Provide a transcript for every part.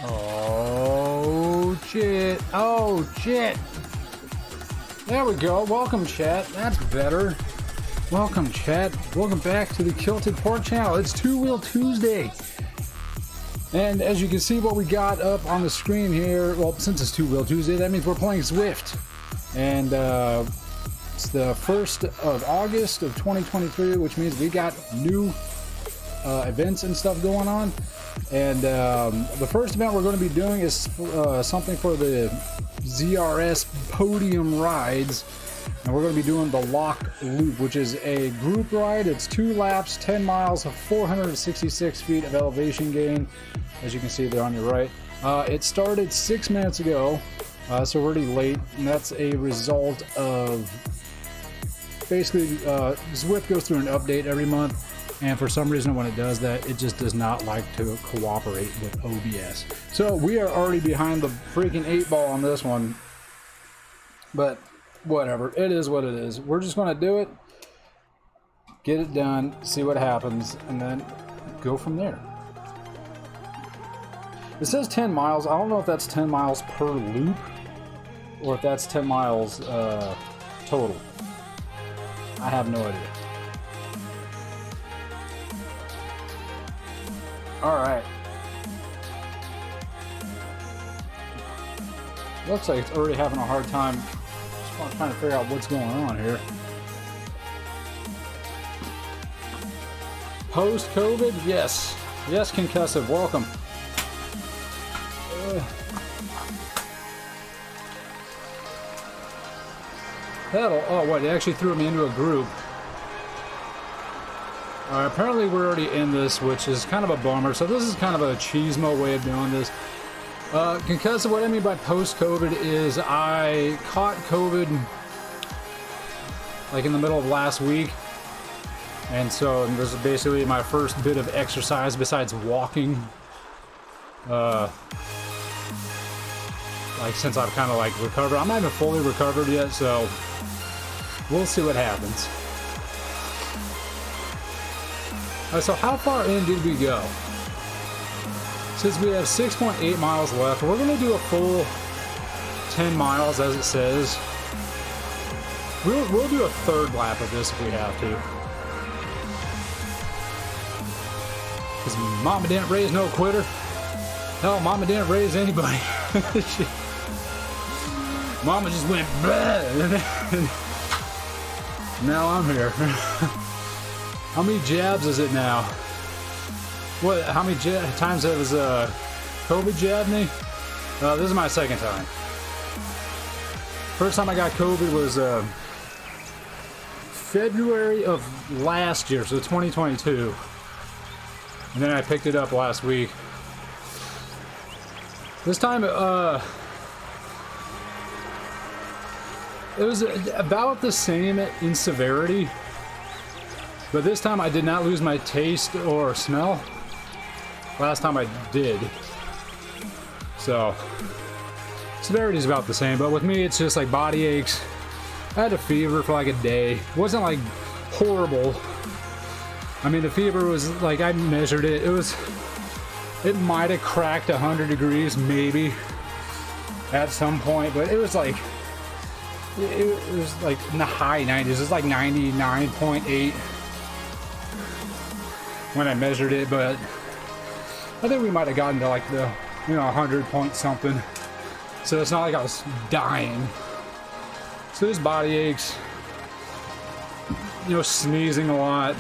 Oh shit. Oh shit. There we go. Welcome, chat. That's better. Welcome, chat. Welcome back to the Kilted Pork channel. It's Two Wheel Tuesday. And as you can see what we got up on the screen here, well, since it's Two Wheel Tuesday, that means we're playing Zwift. And it's the 1st of August of 2023, which means we got new events and stuff going on. And the first event we're going to be doing is something for the ZRS Podium rides. And we're going to be doing the Loch Loop, which is a group ride. It's 2 laps, 10 miles, 466 feet of elevation gain, as you can see there on your right. It started 6 minutes ago, so we're already late, and that's a result of basically Zwift goes through an update every month, and for some reason when it does that, it just does not like to cooperate with OBS. So we are already behind the freaking 8 ball on this one, but whatever, it is what it is. We're just going to do it, get it done, see what happens, and then go from there. It says 10 miles. I don't know if that's 10 miles per loop or if that's 10 miles total. I have no idea. Alright. Looks like it's already having a hard time. I'm trying to figure out what's going on here. Post-COVID? Yes. Yes, concussive. Welcome. Pedal. Oh, what? It actually threw me into a group. Apparently we're already in this, which is kind of a bummer. So this is kind of a cheesemo way of doing this. Concussive, what I mean by post-COVID is I caught COVID like in the middle of last week, and so this is basically my first bit of exercise besides walking, like since I've kind of like recovered. I'm not even fully recovered yet, so we'll see what happens. So how far in did we go? Since we have 6.8 miles left, we're going to do a full 10 miles as it says. We'll do a 3rd lap of this if we have to. Because Mama didn't raise no quitter. Hell, Mama didn't raise anybody. Mama just went bleh. Now I'm here. How many jabs is it now? What? How many times has COVID jabbed me? This is my 2nd time. First time I got COVID was February of last year, so 2022. And then I picked it up last week. This time, it was about the same in severity, but this time I did not lose my taste or smell. Last time I did. So severity is about the same, but with me it's just like body aches. I had a fever for like a day. It wasn't like horrible. I mean, the fever was like, I measured it. It might have cracked 100 degrees maybe at some point, but it was like it was like in the high 90s. It was like 99.8 when I measured it, but I think we might have gotten to like the, 100 point something. So it's not like I was dying. So there's body aches, sneezing a lot,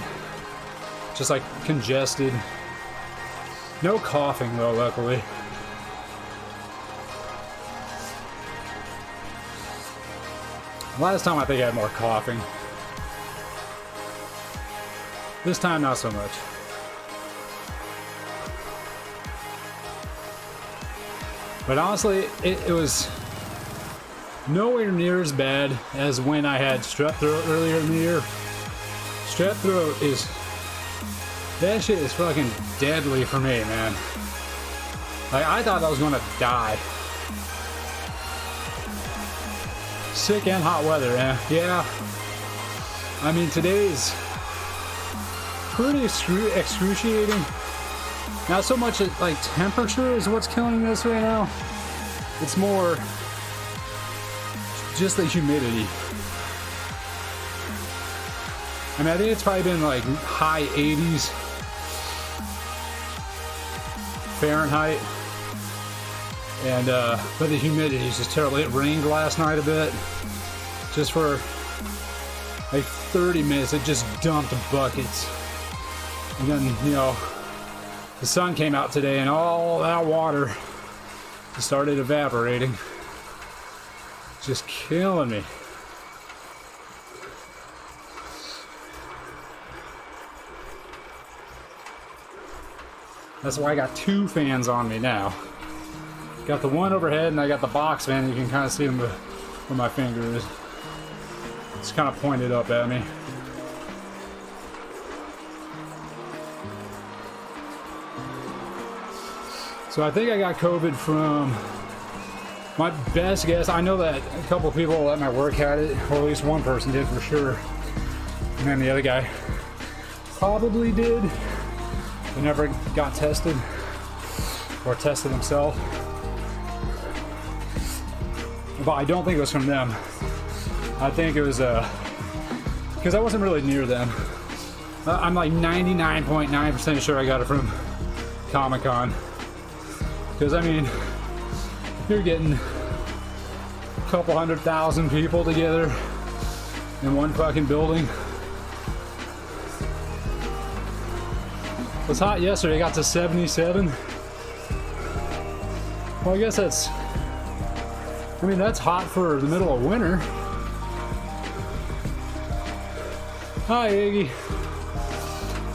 just like congested. No coughing though, luckily. Last time I think I had more coughing. This time not so much. But honestly, it was nowhere near as bad as when I had strep throat earlier in the year. Strep throat is... that shit is fucking deadly for me, man. Like, I thought I was gonna die. Sick and hot weather, yeah. I mean, today's pretty excruciating. Not so much like temperature is what's killing this right now. It's more just the humidity. I mean, I think it's probably been like high 80s Fahrenheit. And, but the humidity is just terrible. It rained last night a bit. Just for like 30 minutes, it just dumped buckets. And then, you know, the sun came out today and all that water started evaporating. Just killing me. That's why I got two fans on me now. Got the one overhead and I got the box fan. You can kind of see them where my finger is. It's kind of pointed up at me. So I think I got COVID from, my best guess, I know that a couple people at my work had it, or at least one person did for sure. And then the other guy probably did, but never got tested or tested himself. But I don't think it was from them. I think it was because I wasn't really near them. I'm like 99.9% sure I got it from Comic-Con. Because I mean, you're getting a couple 100,000 people together in one fucking building. It was hot yesterday, it got to 77. Well, I guess that's, I mean, that's hot for the middle of winter. Hi, Iggy.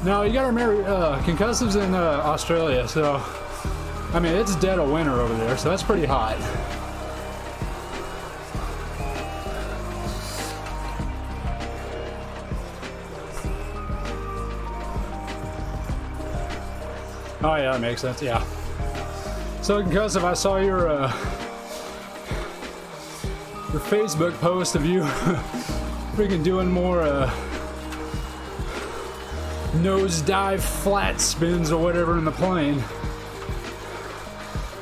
Now, you gotta remember, concussives in Australia, so, I mean, it's dead of winter over there, so that's pretty hot. Oh yeah, that makes sense, yeah. So concussive, I saw your Facebook post of you freaking doing more nosedive flat spins or whatever in the plane.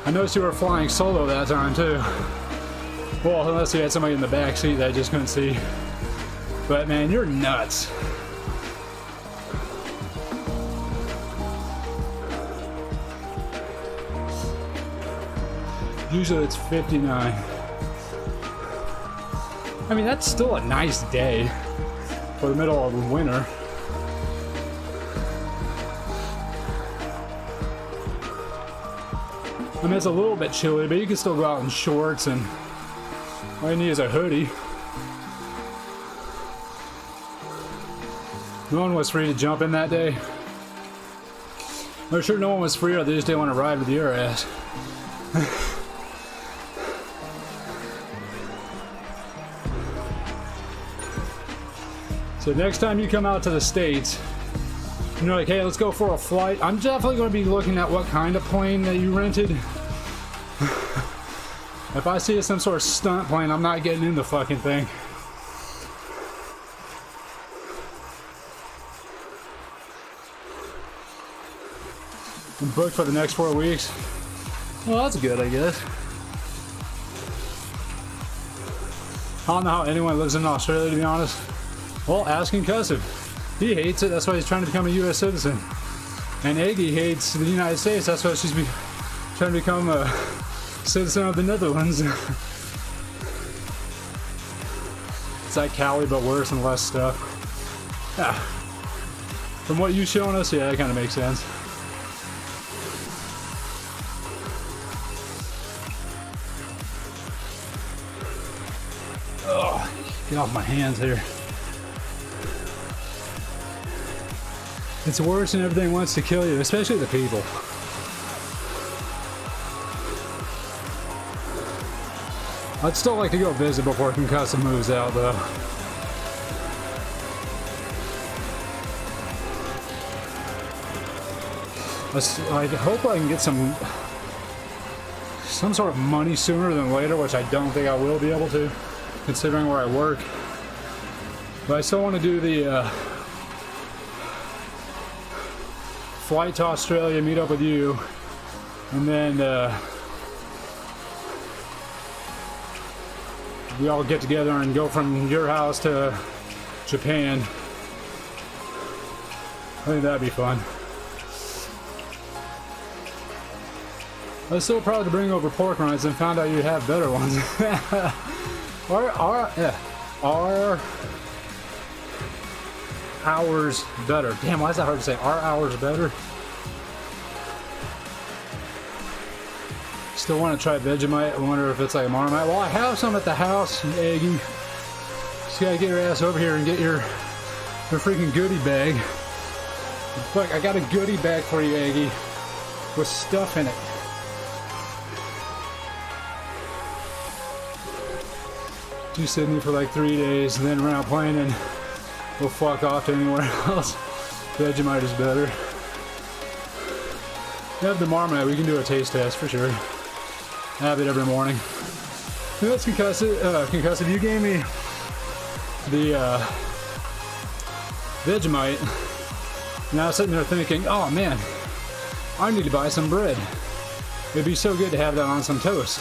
I noticed you were flying solo that time too. Well, unless you had somebody in the back seat that I just couldn't see. But man, you're nuts. Usually it's 59. I mean, that's still a nice day for the middle of winter. I mean, it's a little bit chilly, but you can still go out in shorts, and all you need is a hoodie. No one was free to jump in that day. I'm sure no one was free, or they just didn't want to ride with your ass. So next time you come out to the States, and you're like, hey, let's go for a flight, I'm definitely going to be looking at what kind of plane that you rented. If I see some sort of stunt plane, I'm not getting in the fucking thing. I'm booked for the next 4 weeks. Well, that's good, I guess. I don't know how anyone lives in Australia, to be honest. Well, ask Concussive. He hates it, that's why he's trying to become a U.S. citizen. And Aggie hates the United States, that's why she's trying to become a citizen of the Netherlands. It's like Cali, but worse and less stuff. Yeah. From what you've shown us, yeah, that kind of makes sense. Oh, get off my hands here. It's worse and everything wants to kill you, especially the people. I'd still like to go visit before Concussive moves out, though. I hope I can get some sort of money sooner than later, which I don't think I will be able to, considering where I work. But I still want to do the flight to Australia, meet up with you, and then we all get together and go from your house to Japan. I think that'd be fun. I was so proud to bring over pork rinds and found out you have better ones. Are ours better? Damn, why is that hard to say? Are ours better? Still want to try Vegemite. I wonder if it's like a Marmite. Well, I have some at the house, Aggie. Just gotta get your ass over here and get your freaking goodie bag. Look, I got a goodie bag for you, Aggie, with stuff in it. Do Sydney for like 3 days, and then run out playing, and we'll fuck off to anywhere else. Vegemite is better. You have the Marmite, we can do a taste test for sure. I have it every morning. You know what's concussive? You gave me the Vegemite, and I was sitting there thinking, oh man, I need to buy some bread. It'd be so good to have that on some toast.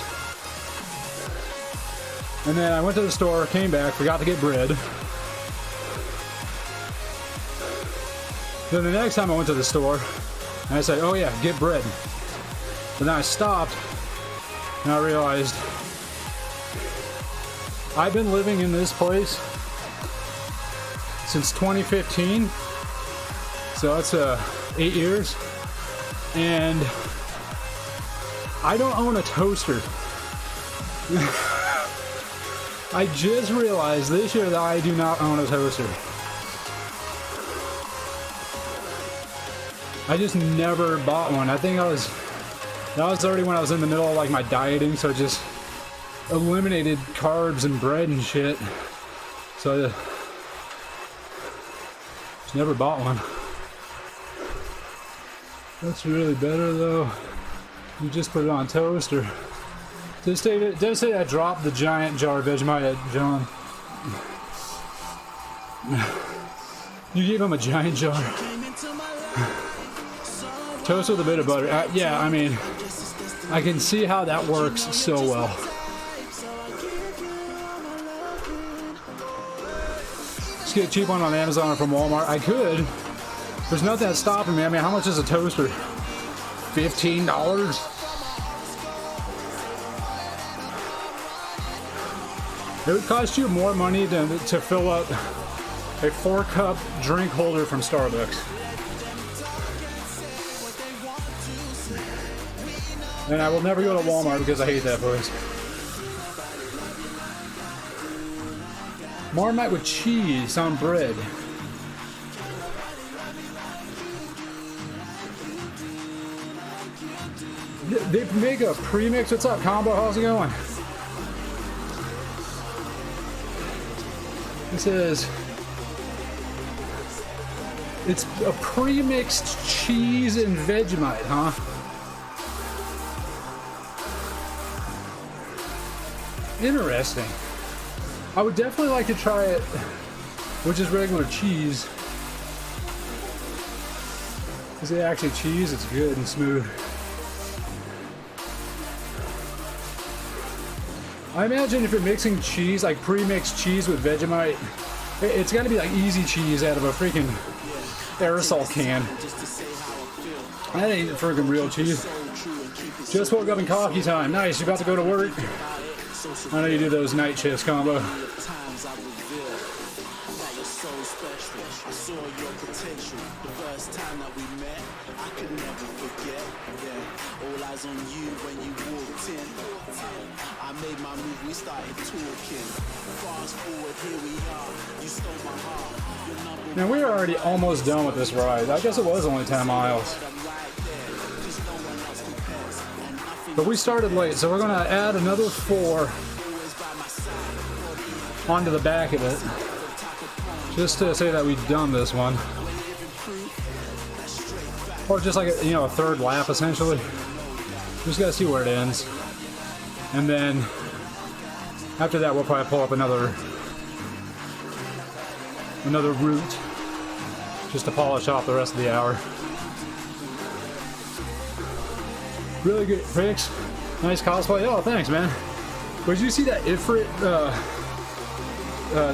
And then I went to the store, came back, forgot to get bread. Then the next time I went to the store, and I said, oh yeah, get bread. But then I stopped, and I realized I've been living in this place since 2015. So that's 8 years. And I don't own a toaster. I just realized this year that I do not own a toaster. I just never bought one. I think that was already when I was in the middle of like my dieting, so I just eliminated carbs and bread and shit. So I just never bought one. That's really better though. You just put it on toaster. Just say I dropped the giant jar of Vegemite at John. You gave him a giant jar. Toast with a bit of butter. Yeah, I mean, I can see how that works so well. Just get a cheap one on Amazon or from Walmart. I could. There's nothing that's stopping me. I mean, how much is a toaster? $15? It would cost you more money to fill up a 4-cup drink holder from Starbucks. And I will never go to Walmart because I hate that place. Marmite with cheese on bread. They make a premix. What's up, Combo? How's it going? It says it's a pre-mixed cheese and Vegemite, huh? Interesting. I would definitely like to try it, which is regular cheese. Is it actually cheese? It's good and smooth. I imagine if you're mixing cheese, like pre-mixed cheese with Vegemite, it's got to be like easy cheese out of a freaking aerosol can. That ain't freaking real cheese. Just woke up in coffee time. Nice, you about to go to work? I know you do those night shifts, Combo. Now we're already almost done with this ride. I guess it was only 10 miles. But we started late, so we're going to add another 4 onto the back of it. Just to say that we've done this one. Or just like a, a third lap essentially. Just got to see where it ends. And then after that we'll probably pull up another route just to polish off the rest of the hour. Really good pics. Nice cosplay. Oh, thanks, man. But did you see that Ifrit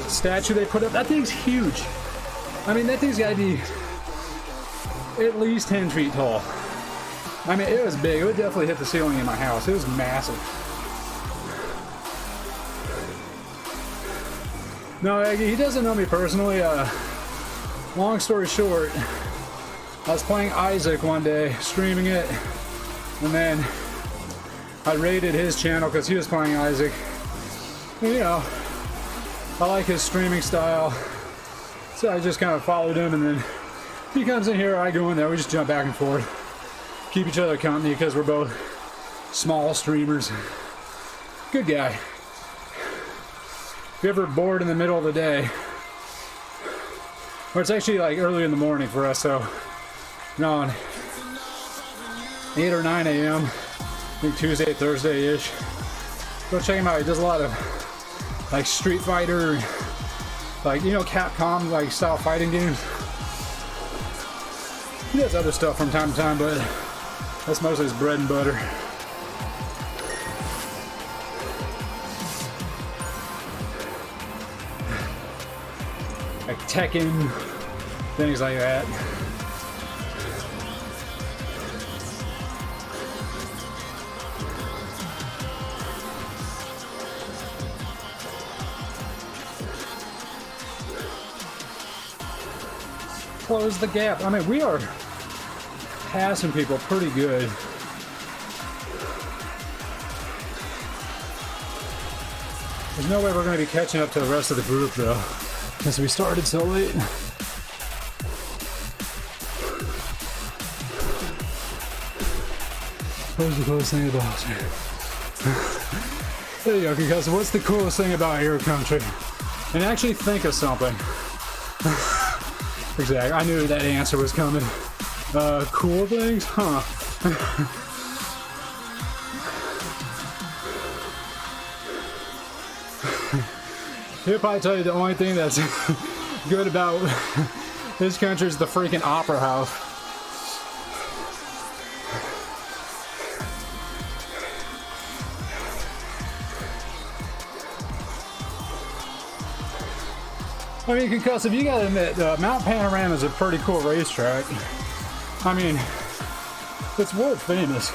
statue they put up? That thing's huge. I mean, that thing's got to be at least 10 feet tall. I mean, it was big. It would definitely hit the ceiling in my house. It was massive. No, he doesn't know me personally. Long story short, I was playing Isaac one day, streaming it, and then I raided his channel because he was playing Isaac. And, you know, I like his streaming style, so I just kind of followed him, and then he comes in here, I go in there, we just jump back and forth. Keep each other company because we're both small streamers. Good guy. If you're ever bored in the middle of the day, or it's actually like early in the morning for us, so you know, 8 or 9 a.m., I think Tuesday, Thursday-ish. Go check him out. He does a lot of like Street Fighter, like, you know, Capcom like style fighting games. He does other stuff from time to time, but that's mostly his bread and butter. Like Tekken, things like that. Close the gap. I mean, we are passing people pretty good. There's no way we're going to be catching up to the rest of the group, though, since we started so late. What was the coolest thing about it? There you go, because what's the coolest thing about your country? And actually think of something. Exactly, I knew that answer was coming. Cool things? Huh. He'll probably tell you the only thing that's good about this country is the freaking opera house. I mean, concussive, you gotta admit, Mount Panorama is a pretty cool racetrack. I mean, it's world famous.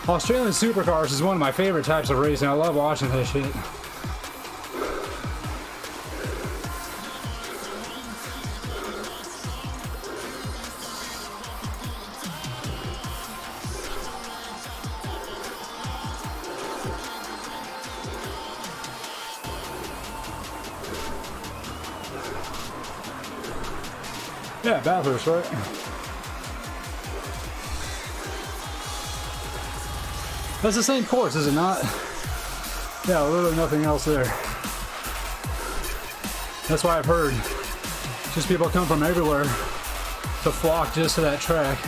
Australian supercars is one of my favorite types of racing. I love watching this shit. Yeah, Bathurst, right? That's the same course, is it not? Yeah, literally nothing else there. That's why I've heard just people come from everywhere to flock just to that track.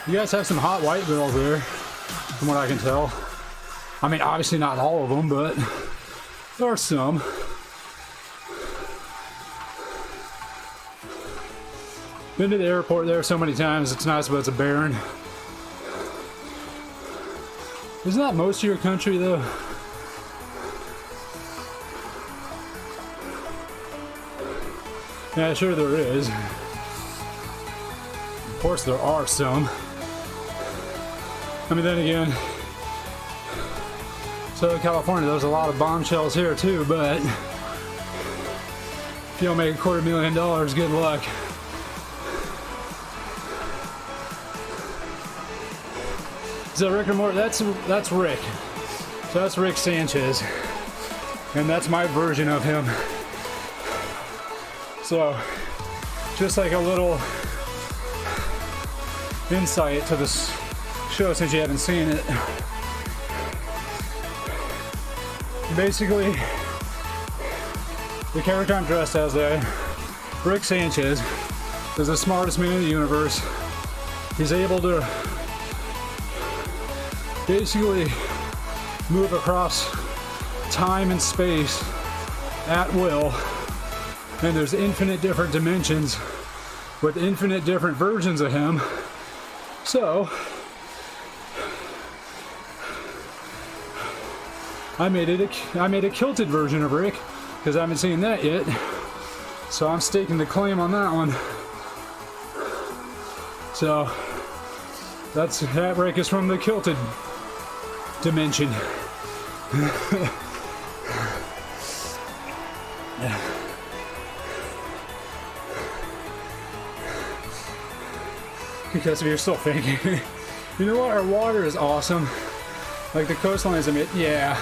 You guys have some hot white girls there, from what I can tell. I mean, obviously not all of them, but there are some. Been to the airport there so many times, it's nice, but it's a barren. Isn't that most of your country, though? Yeah, sure there is. Of course there are some. I mean, then again, Southern California, there's a lot of bombshells here too, but if you don't make $250,000, good luck. Is that Rick or Morty? That's Rick. So that's Rick Sanchez. And that's my version of him. So, just like a little insight to this show since you haven't seen it. Basically, the character I'm dressed as, Rick Sanchez, is the smartest man in the universe. He's able to basically move across time and space at will, and there's infinite different dimensions with infinite different versions of him. So I made a kilted version of Rick because I haven't seen that yet. So I'm staking the claim on that one. So that Rick is from the kilted dimension. Because if you're still thinking, you know what, our water is awesome. Like the coastlines of it, yeah.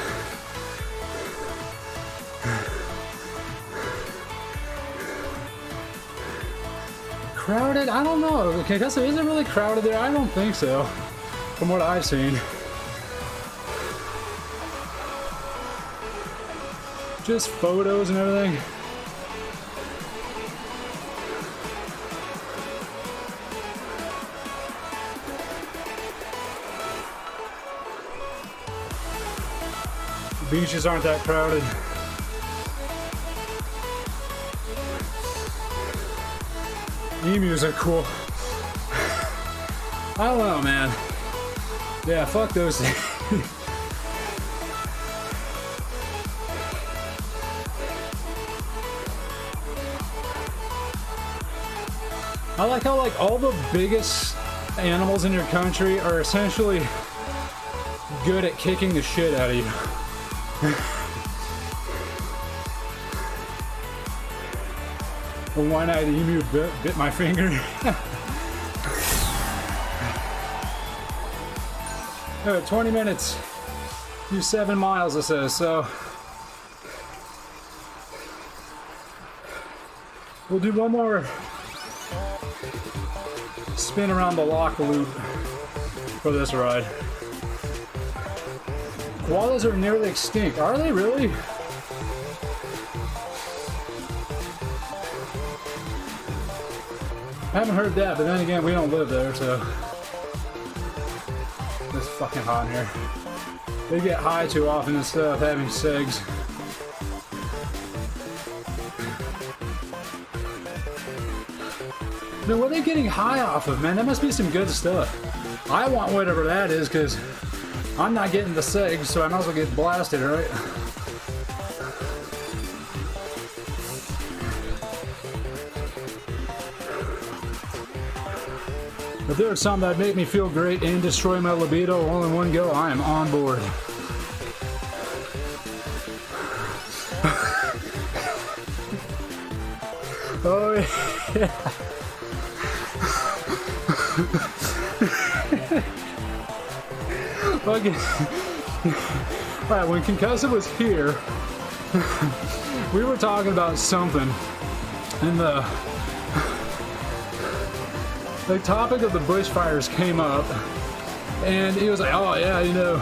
Crowded? I don't know. Okay, is it really crowded there? I don't think so. From what I've seen. Just photos and everything. The beaches aren't that crowded. Emus are cool. I don't know, man. Yeah, fuck those things. I like how like all the biggest animals in your country are essentially good at kicking the shit out of you. The one-eyed emu bit my finger. 20 minutes. Do 7 miles, it says, so we'll do one more spin around the Loch loop for this ride. Koalas are nearly extinct. Are they really? I haven't heard that, but then again, we don't live there, so it's fucking hot in here. They get high too often instead of having segs. Man, what are they getting high off of, man? That must be some good stuff. I want whatever that is, because I'm not getting the segs, so I might as well get blasted, right? If there was something that'd make me feel great and destroy my libido all in one go, I am on board. Oh yeah. Okay. Alright, when Concussive was here, we were talking about something, and the topic of the bushfires came up, and he was like, oh yeah, you know,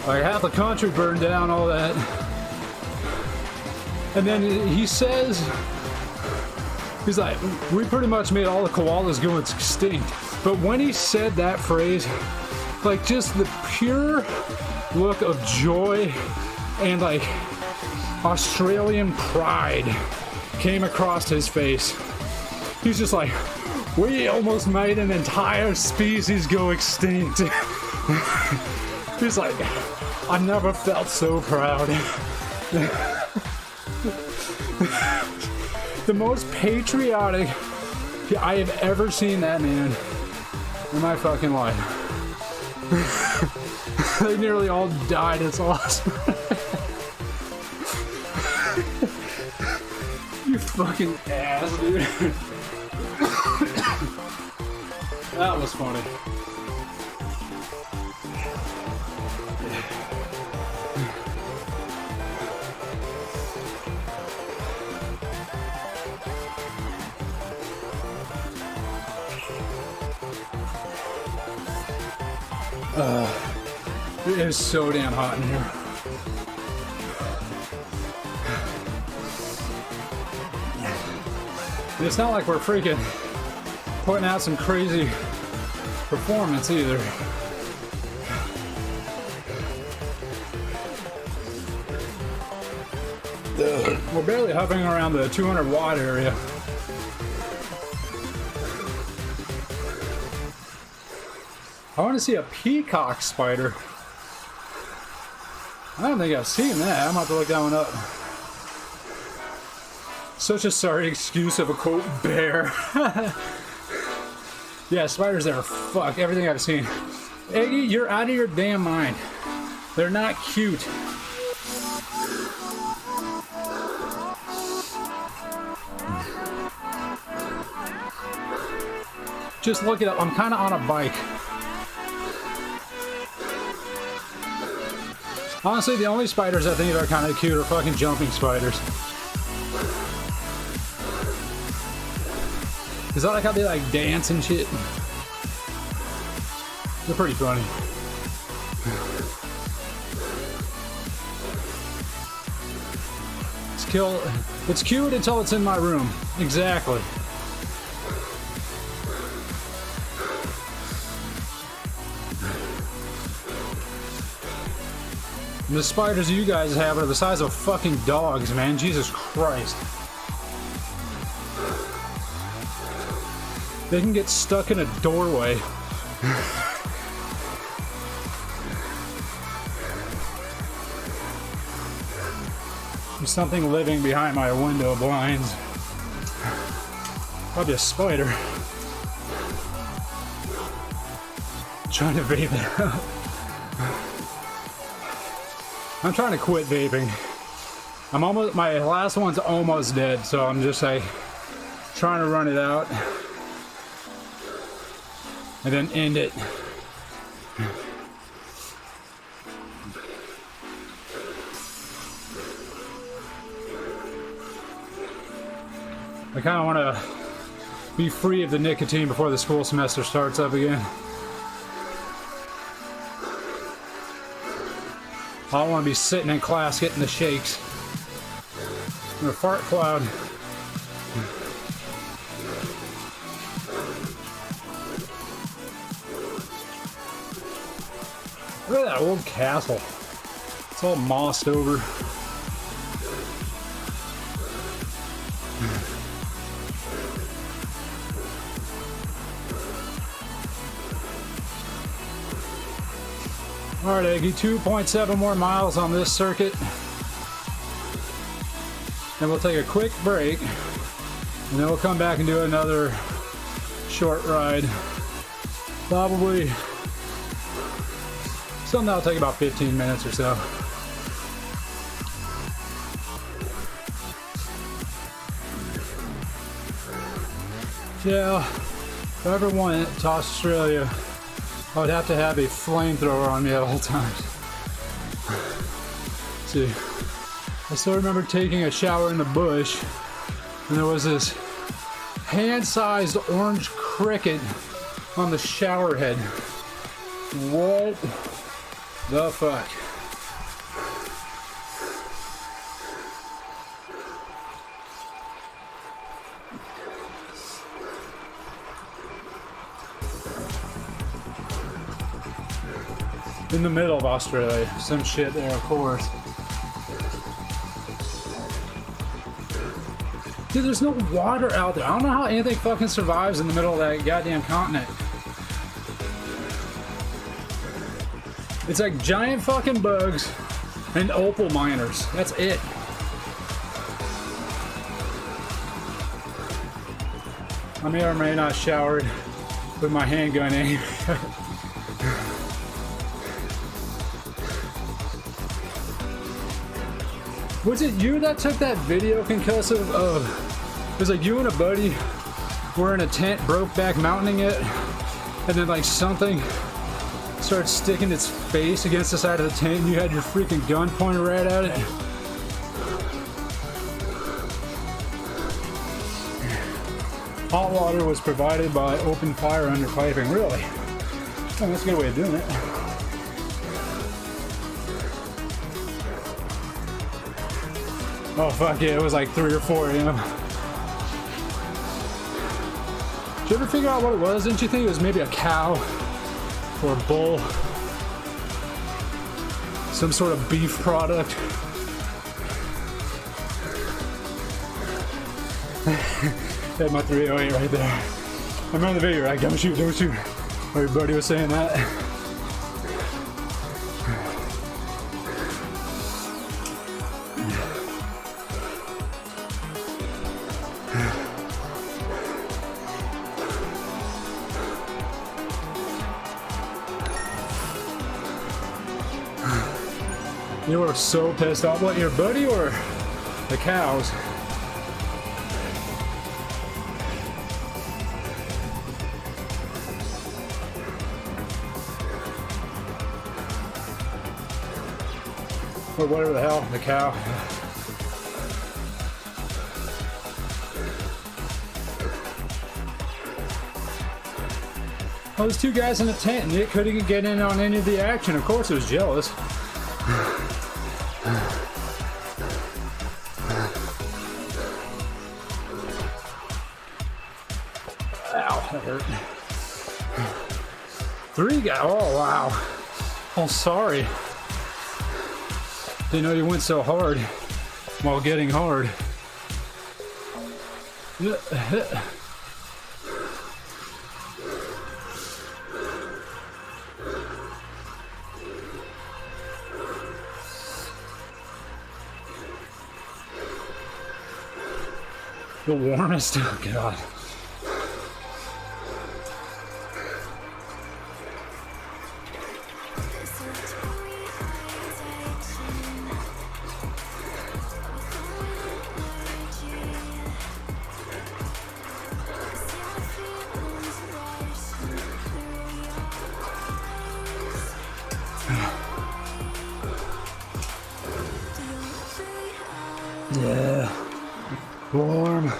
like half the country burned down, all that. And then he says, he's like, we pretty much made all the koalas go extinct. But when he said that phrase, like just the pure look of joy and like Australian pride came across his face. He's just like, we almost made an entire species go extinct. He's like, I never felt so proud. The most patriotic I have ever seen that man in my fucking life. They nearly all died. It's awesome. You fucking ass, dude. That was funny. It is so damn hot in here. And it's not like we're freaking putting out some crazy performance either. We're barely hovering around the 200 watt area. I want to see a peacock spider. I don't think I've seen that. I'm about to look that one up. Such a sorry excuse of a quote bear. Yeah, spiders there. Fuck everything I've seen. Eggy, you're out of your damn mind. They're not cute. Just look it up. I'm kind of on a bike. Honestly, the only spiders I think that are kind of cute are fucking jumping spiders. Cause I like how they like dance and shit. They're pretty funny. It's cute until it's in my room. Exactly. And the spiders you guys have are the size of fucking dogs, man. Jesus Christ. They can get stuck in a doorway. There's something living behind my window blinds. Probably a spider. Trying to vape it out. I'm trying to quit vaping. My last one's almost dead, so I'm just like trying to run it out and then end it. I kind of want to be free of the nicotine before the school semester starts up again. I don't want to be sitting in class getting the shakes. Or a fart cloud. Look at that old castle. It's all mossed over. Alright, Eggy, 2.7 more miles on this circuit. Then we'll take a quick break. And then we'll come back and do another short ride. Probably something that'll take about 15 minutes or so. Yeah, if I ever went to Australia, I would have to have a flamethrower on me at all times. See, I still remember taking a shower in the bush, and there was this hand-sized orange cricket on the shower head. What the fuck? In the middle of Australia, some shit there, of course. Dude, there's no water out there. I don't know how anything fucking survives in the middle of that goddamn continent. It's like giant fucking bugs and opal miners. That's it. I may or may not showered with my handgun aim. Was it you that took that video, concussive, of it was like you and a buddy were in a tent, broke back mountaining it, and then like something started sticking its face against the side of the tent and you had your freaking gun pointed right at it? Hot water was provided by open fire under piping. Really? Oh, that's a good way of doing it. Oh fuck yeah, it was like 3 or 4 a.m. Did you ever figure out what it was? Didn't you think it was maybe a cow or a bull? Some sort of beef product? Had my 308 right there. I remember the video, right? Don't shoot, don't shoot. Everybody was saying that. You were so pissed off. What, your buddy or the cows? Or whatever the hell, the cow. Well, there's two guys in the tent and it couldn't get in on any of the action. Of course it was jealous. Ow, that hurt. Three guys, oh wow. Oh, sorry. Didn't know you went so hard while getting hard. The warmest, oh God. Yeah, warm.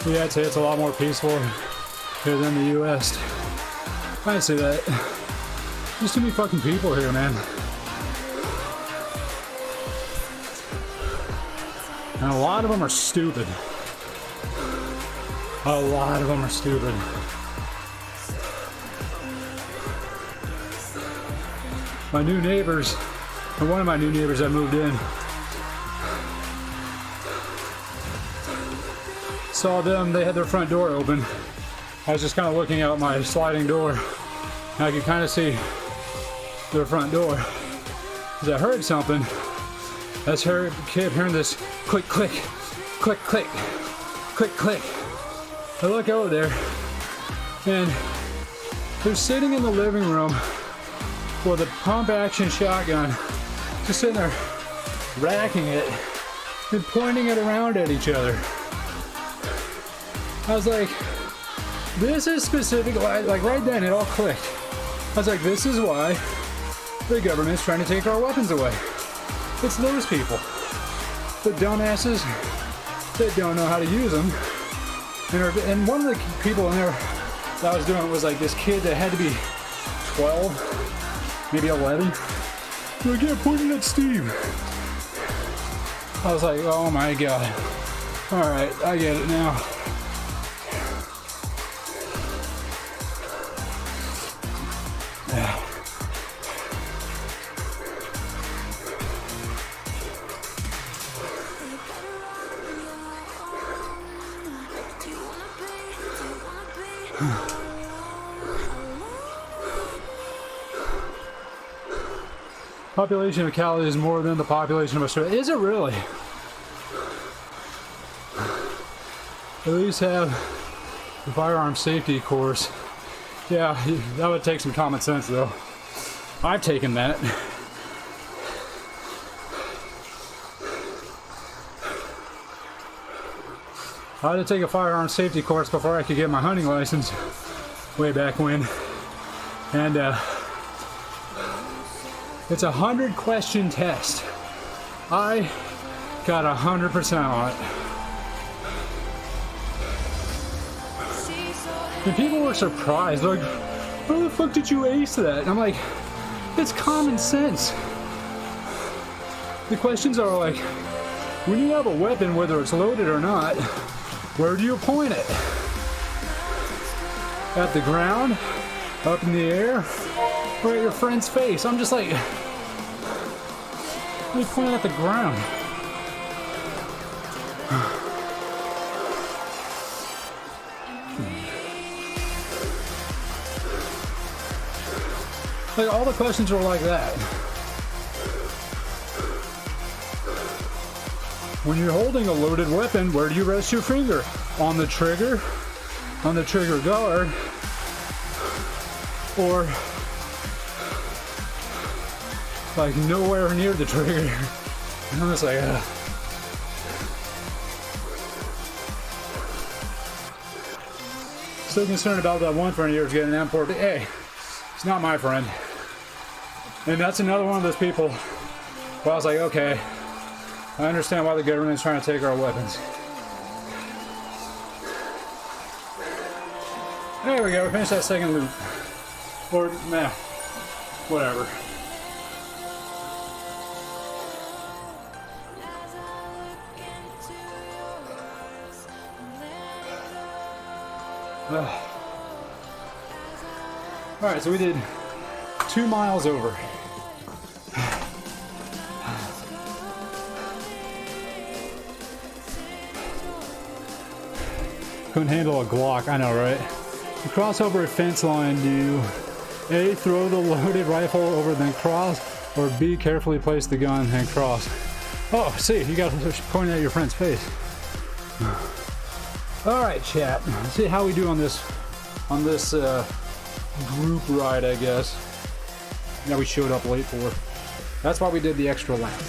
Yeah, I'd say it's a lot more peaceful here than the U.S. I'd say that. There's too many fucking people here, man. And a lot of them are stupid. A lot of them are stupid. My new neighbors, or one of my new neighbors that moved in, saw them, they had their front door open. I was just kind of looking out my sliding door, and I could kind of see their front door. Because I heard something. I kept hearing this click, click, click, click, click, click. I look over there, and they're sitting in the living room with a pump action shotgun, just sitting there racking it and pointing it around at each other. I was like, this is specific, like right then it all clicked. I was like, this is why the government's trying to take our weapons away. It's those people, the dumbasses that don't know how to use them. And one of the people in there that I was doing was like this kid that had to be 12, maybe 11. Like, yeah, pointing at Steve. I was like, oh my God. All right, I get it now. Population of Cali is more than the population of Australia. Is it really? At least have the firearm safety course. Yeah, that would take some common sense though. I've taken that. I had to take a firearm safety course before I could get my hunting license way back when. And it's a 100-question test. I got 100% on it. And people were surprised, like, how the fuck did you ace that? And I'm like, It's common sense. The questions are like, when you have a weapon, whether it's loaded or not, where do you point it? At the ground? Up in the air? Or at your friend's face? I'm just like, let me point it at the ground. Like, all the questions are like that. When you're holding a loaded weapon, where do you rest your finger? On the trigger? On the trigger guard? Or like nowhere near the trigger? And I'm just like, Still concerned about that one friend of yours getting an M4. Hey, it's not my friend. And that's another one of those people where I was like, okay, I understand why the government's trying to take our weapons. There we go, we finished that second loop. Or, nah, whatever. Alright, so we did 2 miles over. Couldn't handle a Glock, I know, right? You cross over a fence line, do you A, throw the loaded rifle over then cross, or B, carefully place the gun and cross? Oh, see, you gotta point at your friend's face. Alright, chat. Let's see how we do on this group ride, I guess. That we showed up late for. That's why we did the extra lap.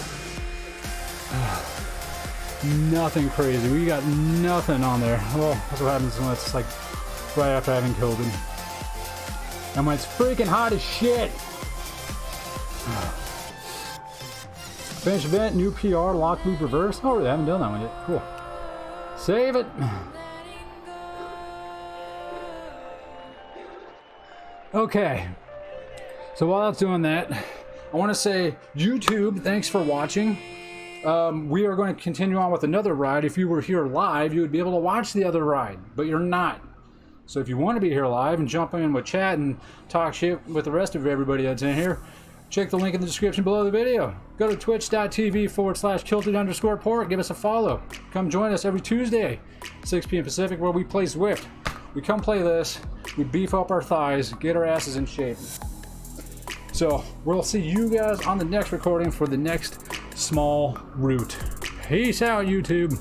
Nothing crazy. We got nothing on there. Well, that's what happens when it's like right after having killed him. And when it's freaking hot as shit. Finish event, new PR, lock loop reverse. Oh, really? I haven't done that one yet. Cool. Save it. Okay. So while that's doing that, I want to say, YouTube, thanks for watching. We are going to continue on with another ride. If you were here live, you would be able to watch the other ride, but you're not. So if you want to be here live and jump in with chat and talk shit with the rest of everybody that's in here, check the link in the description below the video. Go to twitch.tv/kilted_port. Give us a follow. Come join us every Tuesday, 6 p.m. Pacific, where we play Zwift. We come play this, we beef up our thighs, get our asses in shape. So we'll see you guys on the next recording for the next small route. Peace out, YouTube.